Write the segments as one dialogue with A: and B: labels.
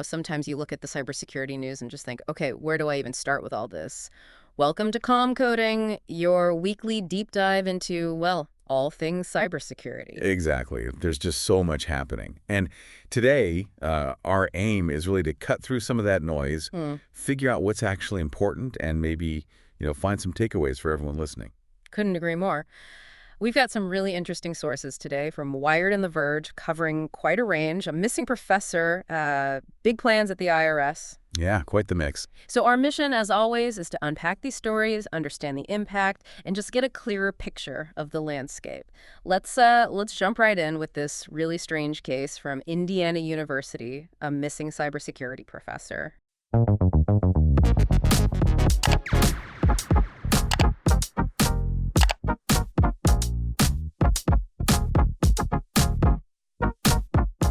A: Sometimes you look at the cybersecurity news and just think, okay, where do I even start with all this? Welcome to Calm Coding, your weekly deep dive into, well, all things cybersecurity.
B: Exactly. There's just so much happening. And today, our aim is really to cut through some of that noise,
A: Hmm.
B: figure out what's actually important, and maybe, find some takeaways for everyone listening.
A: Couldn't agree more. We've got some really interesting sources today from Wired and The Verge covering quite a range, a missing professor, big plans at the IRS.
B: Yeah, quite the mix.
A: So our mission, as always, is to unpack these stories, understand the impact, and just get a clearer picture of the landscape. Let's jump right in with this really strange case from Indiana University, a missing cybersecurity professor.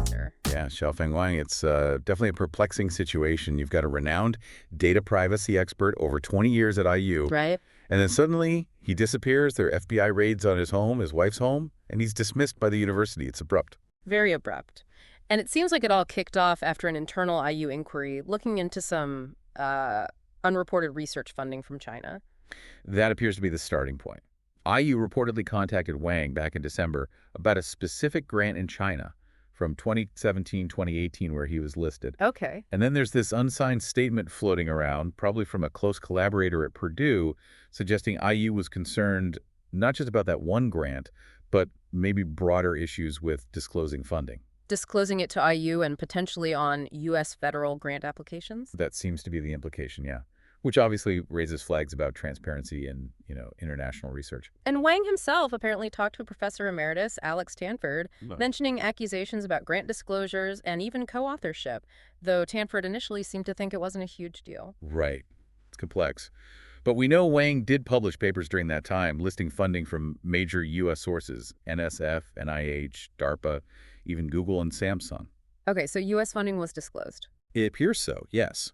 A: Sir.
B: Yeah, Xiaofeng Wang, it's definitely a perplexing situation. You've got a renowned data privacy expert over 20 years at IU,
A: Right?
B: and then suddenly he disappears. There are FBI raids on his home, his wife's home, and he's dismissed by the university. It's abrupt.
A: Very abrupt. And it seems like it all kicked off after an internal IU inquiry looking into some unreported research funding from China.
B: That appears to be the starting point. IU reportedly contacted Wang back in December about a specific grant in China from 2017-2018 where he was listed.
A: Okay.
B: And then there's this unsigned statement floating around, probably from a close collaborator at Purdue, suggesting IU was concerned not just about that one grant, but maybe broader issues with disclosing funding.
A: Disclosing it to IU and potentially on U.S. federal grant applications?
B: That seems to be the implication, yeah. Which obviously raises flags about transparency in, international research.
A: And Wang himself apparently talked to a professor emeritus, Alex Tanford,
B: No.
A: mentioning accusations about grant disclosures and even co-authorship, though Tanford initially seemed to think it wasn't a huge deal.
B: Right. It's complex. But we know Wang did publish papers during that time listing funding from major U.S. sources, NSF, NIH, DARPA, even Google and Samsung.
A: Okay, so U.S. funding was disclosed.
B: It appears so, yes.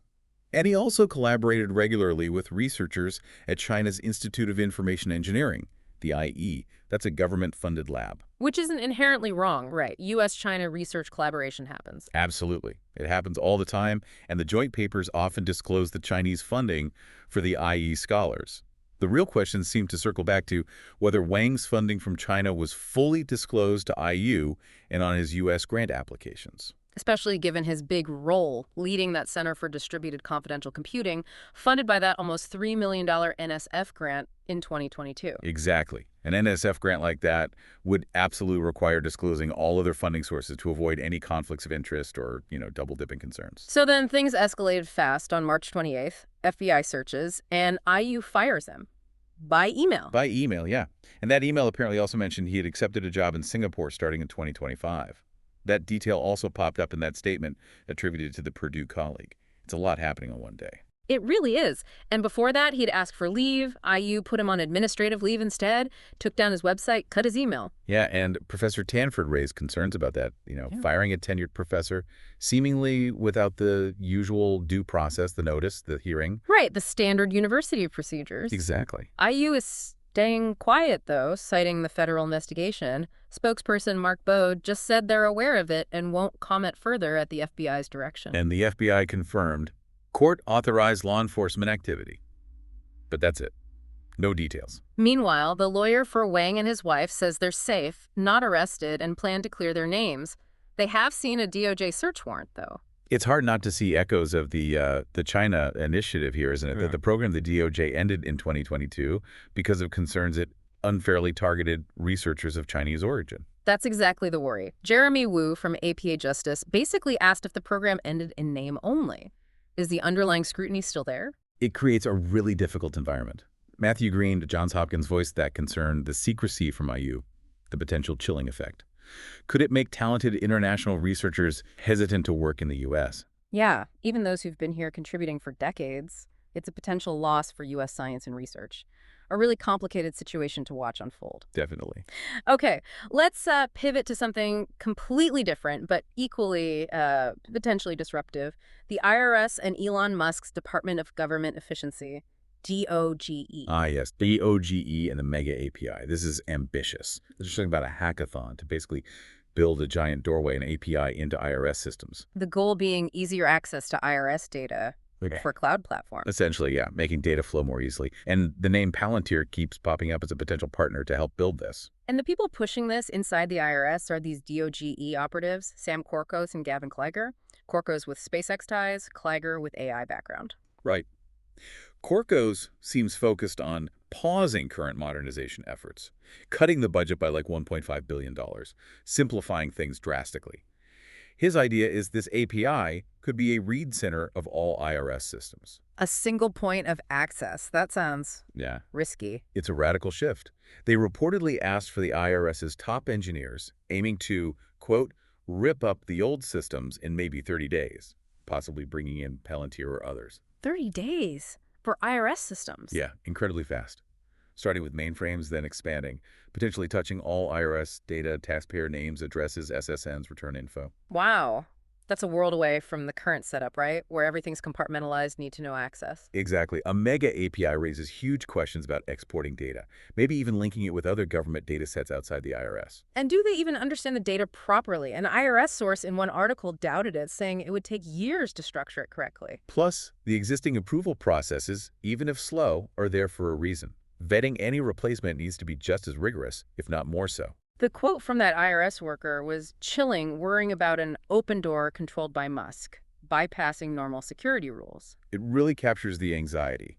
B: And he also collaborated regularly with researchers at China's Institute of Information Engineering, the IE. That's a government-funded lab.
A: Which isn't inherently wrong, right? U.S.-China research collaboration happens.
B: Absolutely. It happens all the time, and the joint papers often disclose the Chinese funding for the IE scholars. The real questions seem to circle back to whether Wang's funding from China was fully disclosed to IU and on his U.S. grant applications.
A: Especially given his big role leading that Center for Distributed Confidential Computing, funded by that almost $3 million NSF grant in 2022.
B: Exactly. An NSF grant like that would absolutely require disclosing all other funding sources to avoid any conflicts of interest or, double-dipping concerns.
A: So then things escalated fast on March 28th, FBI searches, and IU fires him. By email.
B: By email, yeah. And that email apparently also mentioned he had accepted a job in Singapore starting in 2025. That detail also popped up in that statement attributed to the Purdue colleague. It's a lot happening on one day.
A: It really is. And before that, he'd asked for leave. IU put him on administrative leave instead, took down his website, cut his email.
B: Yeah, and Professor Tanford raised concerns about that, firing a tenured professor, seemingly without the usual due process, the notice, the hearing.
A: Right, the standard university procedures.
B: Exactly.
A: IU is staying quiet, though, citing the federal investigation. Spokesperson Mark Bode just said they're aware of it and won't comment further at the FBI's direction.
B: And the FBI confirmed court-authorized law enforcement activity. But that's it. No details.
A: Meanwhile, the lawyer for Wang and his wife says they're safe, not arrested, and plan to clear their names. They have seen a DOJ search warrant, though.
B: It's hard not to see echoes of the China initiative here, isn't it?
A: Yeah.
B: That the program, the DOJ, ended in 2022 because of concerns it unfairly targeted researchers of Chinese origin.
A: That's exactly the worry. Jeremy Wu from APA Justice basically asked if the program ended in name only. Is the underlying scrutiny still there?
B: It creates a really difficult environment. Matthew Green, Johns Hopkins, voiced that concern, the secrecy from IU, the potential chilling effect. Could it make talented international researchers hesitant to work in the U.S.?
A: Yeah, even those who've been here contributing for decades. It's a potential loss for U.S. science and research. A really complicated situation to watch unfold.
B: Definitely.
A: Okay, let's pivot to something completely different, but equally potentially disruptive. The IRS and Elon Musk's Department of Government Efficiency, DOGE.
B: Ah, yes, DOGE and the Mega API. This is ambitious. They're talking about a hackathon to basically build a giant doorway and API into IRS systems.
A: The goal being easier access to IRS data
B: Okay.
A: for cloud platforms.
B: Essentially, yeah, making data flow more easily. And the name Palantir keeps popping up as a potential partner to help build this.
A: And the people pushing this inside the IRS are these DOGE operatives, Sam Korkos and Gavin Kleiger. Korkos with SpaceX ties, Kleiger with AI background.
B: Right. Corco's seems focused on pausing current modernization efforts, cutting the budget by like $1.5 billion, simplifying things drastically. His idea is this API could be a read center of all IRS systems.
A: A single point of access. That sounds
B: Yeah,
A: risky.
B: it's a radical shift. They reportedly asked for the IRS's top engineers, aiming to, quote, rip up the old systems in maybe 30 days, possibly bringing in Palantir or others.
A: 30 days for IRS systems.
B: Yeah, incredibly fast. Starting with mainframes, then expanding, potentially touching all IRS data, taxpayer names, addresses, SSNs, return info.
A: Wow. That's a world away from the current setup, right? Where everything's compartmentalized, need-to-know access.
B: Exactly. A mega API raises huge questions about exporting data, maybe even linking it with other government data sets outside the IRS.
A: And do they even understand the data properly? An IRS source in one article doubted it, saying it would take years to structure it correctly.
B: Plus, the existing approval processes, even if slow, are there for a reason. Vetting any replacement needs to be just as rigorous, if not more so.
A: The quote from that IRS worker was chilling, worrying about an open door controlled by Musk, bypassing normal security rules.
B: It really captures the anxiety.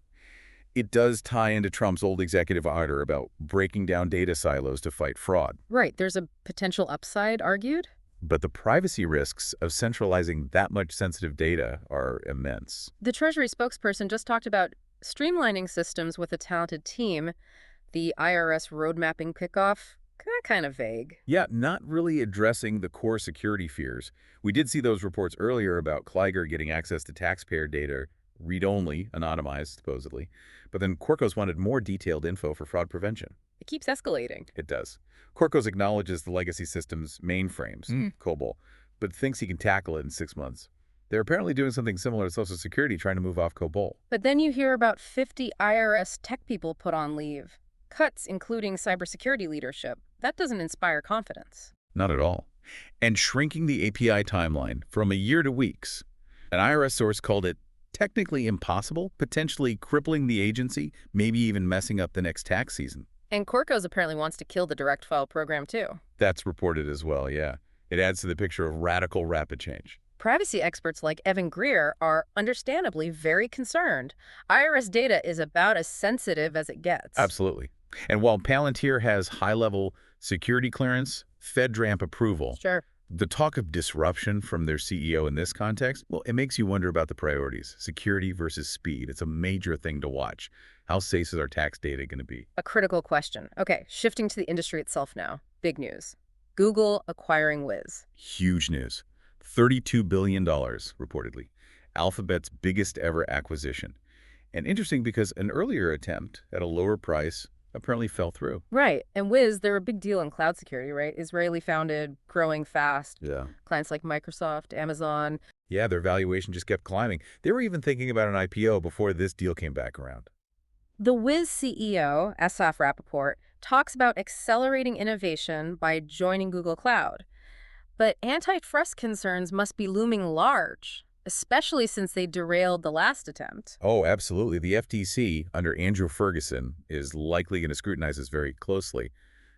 B: It does tie into Trump's old executive order about breaking down data silos to fight fraud.
A: Right, there's a potential upside, argued?
B: But the privacy risks of centralizing that much sensitive data are immense.
A: The Treasury spokesperson just talked about streamlining systems with a talented team. The IRS road mapping kickoff, kind of vague.
B: Yeah, not really addressing the core security fears. We did see those reports earlier about Kleiger getting access to taxpayer data, read-only, anonymized, supposedly. But then Korkos wanted more detailed info for fraud prevention.
A: It keeps escalating.
B: It does. Korkos acknowledges the legacy system's mainframes, COBOL, but thinks he can tackle it in 6 months. They're apparently doing something similar to Social Security, trying to move off COBOL.
A: But then you hear about 50 IRS tech people put on leave. Cuts, including cybersecurity leadership. That doesn't inspire confidence.
B: Not at all. And shrinking the API timeline from a year to weeks. An IRS source called it technically impossible, potentially crippling the agency, maybe even messing up the next tax season.
A: And Korkos apparently wants to kill the direct file program, too.
B: That's reported as well, yeah. It adds to the picture of radical, rapid change.
A: Privacy experts like Evan Greer are understandably very concerned. IRS data is about as sensitive as it gets.
B: Absolutely. And while Palantir has high-level security clearance, FedRAMP approval,
A: Sure.
B: the talk of disruption from their CEO in this context, well, it makes you wonder about the priorities. Security versus speed. It's a major thing to watch. How safe is our tax data going to be?
A: A critical question. Okay, shifting to the industry itself now. Big news. Google acquiring Wiz.
B: Huge news. $32 billion, reportedly. Alphabet's biggest ever acquisition. And interesting because an earlier attempt at a lower price apparently fell through.
A: Right. And Wiz, they're a big deal in cloud security, right? Israeli founded, growing fast.
B: Yeah.
A: Clients like Microsoft, Amazon.
B: Yeah, their valuation just kept climbing. They were even thinking about an IPO before this deal came back around.
A: The Wiz CEO, Asaf Rappaport, talks about accelerating innovation by joining Google Cloud. But antitrust concerns must be looming large, especially since they derailed the last attempt.
B: Oh, absolutely. The FTC, under Andrew Ferguson, is likely going to scrutinize this very closely.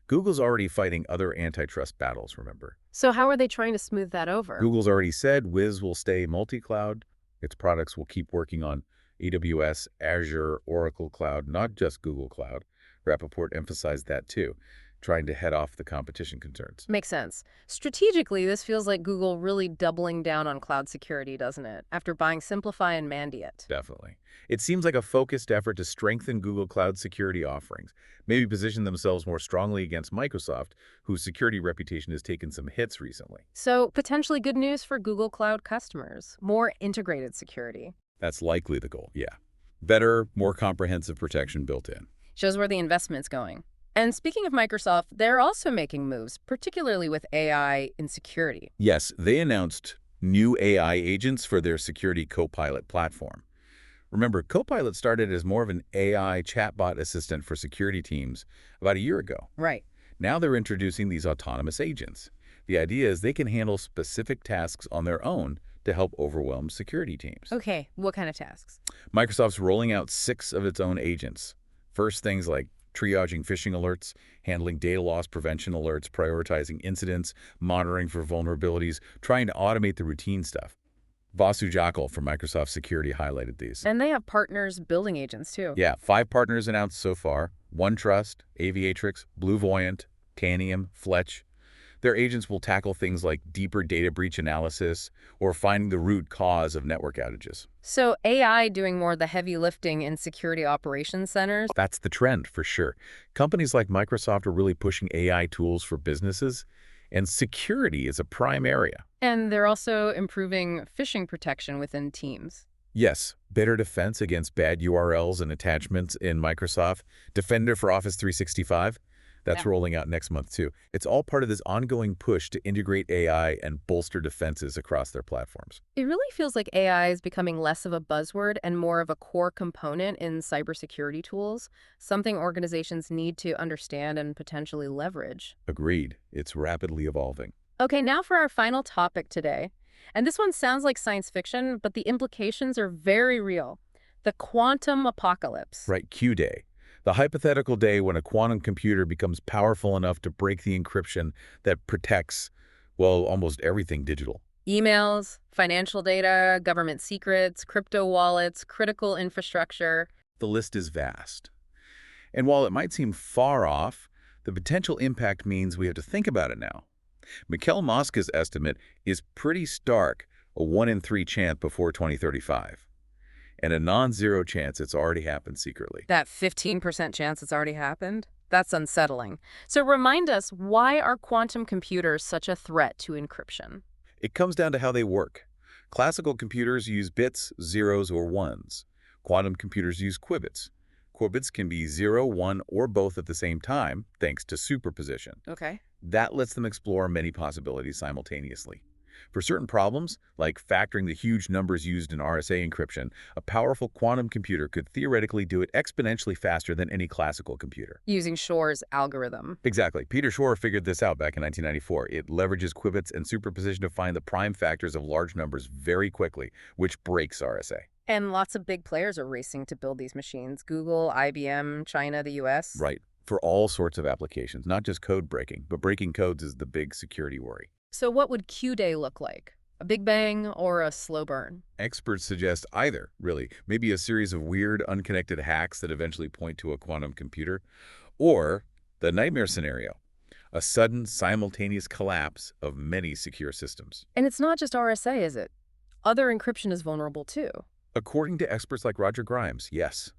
B: Google's already fighting other antitrust battles, remember?
A: So how are they trying to smooth that over?
B: Google's already said Wiz will stay multi-cloud. Its products will keep working on AWS, Azure, Oracle Cloud, not just Google Cloud. Rappaport emphasized that too, trying to head off the competition concerns.
A: Makes sense. Strategically, this feels like Google really doubling down on cloud security, doesn't it? After buying Simplify and Mandiant.
B: Definitely. It seems like a focused effort to strengthen Google Cloud security offerings, maybe position themselves more strongly against Microsoft, whose security reputation has taken some hits recently.
A: So potentially good news for Google Cloud customers. More integrated security.
B: That's likely the goal, yeah. Better, more comprehensive protection built in.
A: Shows where the investment's going. And speaking of Microsoft, they're also making moves, particularly with AI in security.
B: Yes, they announced new AI agents for their Security Copilot platform. Remember, Copilot started as more of an AI chatbot assistant for security teams about a year ago.
A: Right.
B: Now they're introducing these autonomous agents. The idea is they can handle specific tasks on their own to help overwhelm security teams.
A: Okay, what kind of tasks?
B: Microsoft's rolling out 6 of its own agents. First, things like triaging phishing alerts, handling data loss prevention alerts, prioritizing incidents, monitoring for vulnerabilities, trying to automate the routine stuff. Vasu Jakal from Microsoft Security highlighted these.
A: And they have partners building agents, too.
B: Yeah, 5 partners announced so far: OneTrust, Aviatrix, BlueVoyant, Tanium, Fletch. Their agents will tackle things like deeper data breach analysis or finding the root cause of network outages.
A: So AI doing more of the heavy lifting in security operations centers.
B: That's the trend, for sure. Companies like Microsoft are really pushing AI tools for businesses, and security is a prime area.
A: And they're also improving phishing protection within teams.
B: Yes, better defense against bad URLs and attachments in Microsoft. Defender for Office 365. That's
A: Yeah.
B: rolling out next month, too. It's all part of this ongoing push to integrate AI and bolster defenses across their platforms.
A: It really feels like AI is becoming less of a buzzword and more of a core component in cybersecurity tools, something organizations need to understand and potentially leverage.
B: Agreed. It's rapidly evolving.
A: Okay, now for our final topic today. And this one sounds like science fiction, but the implications are very real. The quantum apocalypse.
B: Right, Q-Day. The hypothetical day when a quantum computer becomes powerful enough to break the encryption that protects, well, almost everything digital.
A: Emails, financial data, government secrets, crypto wallets, critical infrastructure.
B: The list is vast. And while it might seem far off, the potential impact means we have to think about it now. Mikhail Moska's estimate is pretty stark, a 1 in 3 chance before 2035. And a non-zero chance it's already happened secretly.
A: That 15% chance it's already happened? That's unsettling. So remind us, why are quantum computers such a threat to encryption?
B: It comes down to how they work. Classical computers use bits, zeros, or ones. Quantum computers use qubits. Qubits can be 0, 1, or both at the same time, thanks to superposition.
A: Okay.
B: That lets them explore many possibilities simultaneously. For certain problems, like factoring the huge numbers used in RSA encryption, a powerful quantum computer could theoretically do it exponentially faster than any classical computer.
A: Using Shor's algorithm.
B: Exactly. Peter Shor figured this out back in 1994. It leverages qubits and superposition to find the prime factors of large numbers very quickly, which breaks RSA.
A: And lots of big players are racing to build these machines. Google, IBM, China, the US.
B: Right. For all sorts of applications, not just code breaking, but breaking codes is the big security worry.
A: So what would Q-Day look like? A big bang or a slow burn?
B: Experts suggest either, really. Maybe a series of weird, unconnected hacks that eventually point to a quantum computer. Or the nightmare scenario, a sudden, simultaneous collapse of many secure systems.
A: And it's not just RSA, is it? Other encryption is vulnerable too.
B: According to experts like Roger Grimes, yes.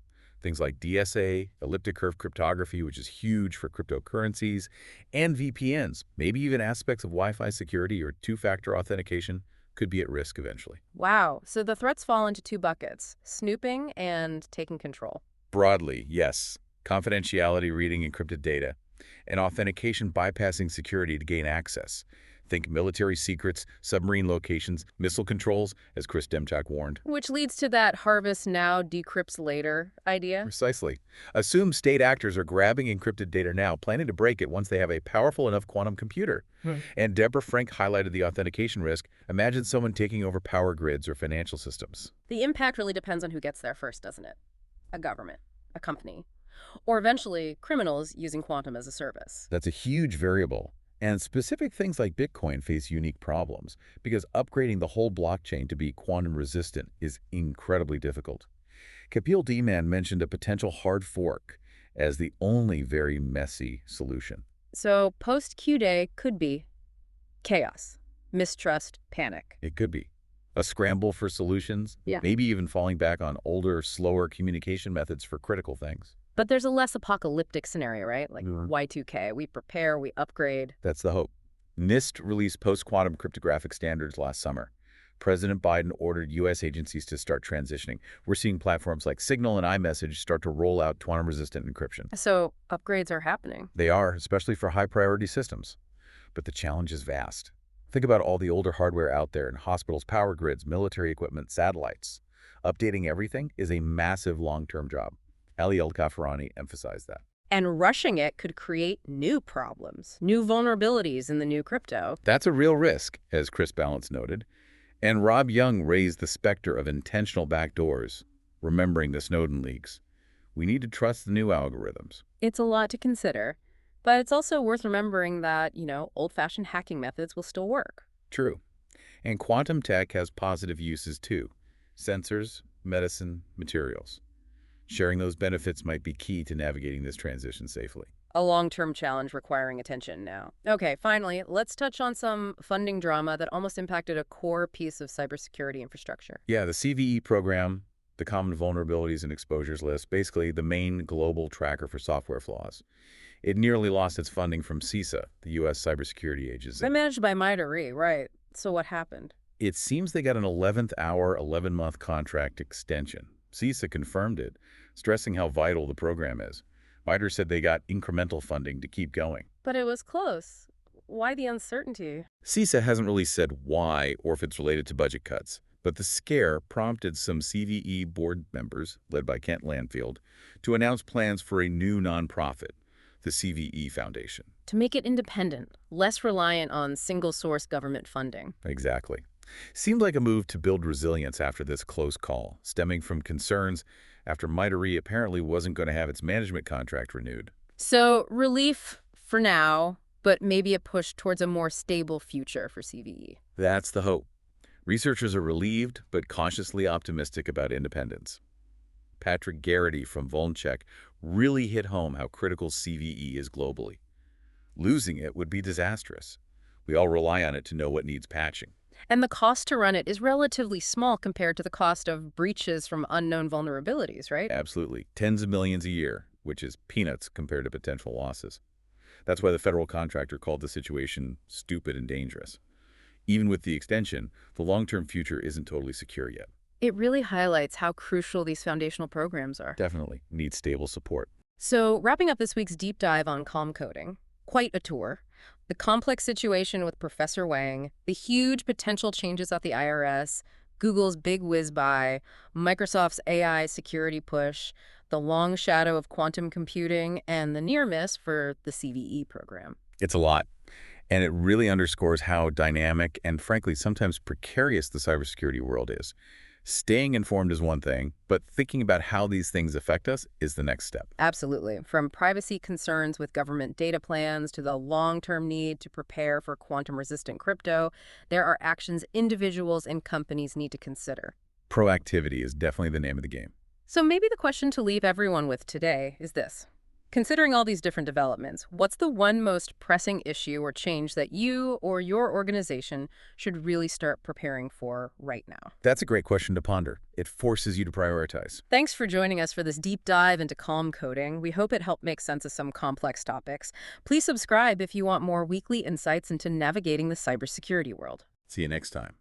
B: Things like DSA, elliptic curve cryptography, which is huge for cryptocurrencies, and VPNs, maybe even aspects of Wi-Fi security or two-factor authentication, could be at risk eventually.
A: Wow. So the threats fall into 2 buckets: snooping and taking control.
B: Broadly, yes. Confidentiality reading encrypted data, and authentication bypassing security to gain access. Think military secrets, submarine locations, missile controls, as Chris Demchak warned.
A: Which leads to that harvest now, decrypts later idea.
B: Precisely. Assume state actors are grabbing encrypted data now, planning to break it once they have a powerful enough quantum computer. And Deborah Frank highlighted the authentication risk. Imagine someone taking over power grids or financial systems.
A: The impact really depends on who gets there first, doesn't it? A government, a company, or eventually criminals using quantum as a service.
B: That's a huge variable. And specific things like Bitcoin face unique problems because upgrading the whole blockchain to be quantum resistant is incredibly difficult. Kapil Deman mentioned a potential hard fork as the only very messy solution.
A: So post-Q-Day could be chaos, mistrust, panic.
B: It could be a scramble for solutions,
A: Yeah.
B: maybe even falling back on older, slower communication methods for critical things.
A: But there's a less apocalyptic scenario, right? Like
B: Mhm.
A: Y2K. We prepare, we upgrade.
B: That's the hope. NIST released post-quantum cryptographic standards last summer. President Biden ordered U.S. agencies to start transitioning. We're seeing platforms like Signal and iMessage start to roll out quantum-resistant encryption.
A: So upgrades are happening.
B: They are, especially for high-priority systems. But the challenge is vast. Think about all the older hardware out there in hospitals, power grids, military equipment, satellites. Updating everything is a massive long-term job. Ali El-Kafirani emphasized that.
A: And rushing it could create new problems, new vulnerabilities in the new crypto.
B: That's a real risk, as Chris Balance noted. And Rob Young raised the specter of intentional backdoors, remembering the Snowden leaks. We need to trust the new algorithms.
A: It's a lot to consider, but it's also worth remembering that, old-fashioned hacking methods will still work.
B: True. And quantum tech has positive uses too. Sensors, medicine, materials. Sharing those benefits might be key to navigating this transition safely.
A: A long-term challenge requiring attention now. Okay, finally, let's touch on some funding drama that almost impacted a core piece of cybersecurity infrastructure.
B: Yeah, the CVE program, the Common Vulnerabilities and Exposures List, basically the main global tracker for software flaws. It nearly lost its funding from CISA, the U.S. cybersecurity agency.
A: But managed by MITRE, right. So what happened?
B: It seems they got an 11th hour, 11-month contract extension. CISA confirmed it, stressing how vital the program is. MITRE said they got incremental funding to keep going.
A: But it was close. Why the uncertainty?
B: CISA hasn't really said why or if it's related to budget cuts, but the scare prompted some CVE board members, led by Kent Landfield, to announce plans for a new nonprofit, the CVE Foundation.
A: To make it independent, less reliant on single-source government funding.
B: Exactly. Seemed like a move to build resilience after this close call, stemming from concerns after MITRE apparently wasn't going to have its management contract renewed.
A: So relief for now, but maybe a push towards a more stable future for CVE.
B: That's the hope. Researchers are relieved but cautiously optimistic about independence. Patrick Garrity from VulnCheck really hit home how critical CVE is globally. Losing it would be disastrous. We all rely on it to know what needs patching.
A: And the cost to run it is relatively small compared to the cost of breaches from unknown vulnerabilities, right?
B: Absolutely. Tens of millions a year, which is peanuts compared to potential losses. That's why the federal contractor called the situation stupid and dangerous. Even with the extension, the long-term future isn't totally secure yet.
A: It really highlights how crucial these foundational programs are.
B: Definitely needs stable support.
A: So, wrapping up this week's deep dive on calm coding, quite a tour. The complex situation with Professor Wang, the huge potential changes at the IRS, Google's big whiz buy, Microsoft's AI security push, the long shadow of quantum computing, and the near miss for the CVE program.
B: It's a lot, and it really underscores how dynamic and, frankly, sometimes precarious the cybersecurity world is. Staying informed is one thing, but thinking about how these things affect us is the next step.
A: Absolutely. From privacy concerns with government data plans to the long-term need to prepare for quantum-resistant crypto, there are actions individuals and companies need to consider.
B: Proactivity is definitely the name of the game.
A: So maybe the question to leave everyone with today is this. Considering all these different developments, what's the one most pressing issue or change that you or your organization should really start preparing for right now?
B: That's a great question to ponder. It forces you to prioritize.
A: Thanks for joining us for this deep dive into calm coding. We hope it helped make sense of some complex topics. Please subscribe if you want more weekly insights into navigating the cybersecurity world.
B: See you next time.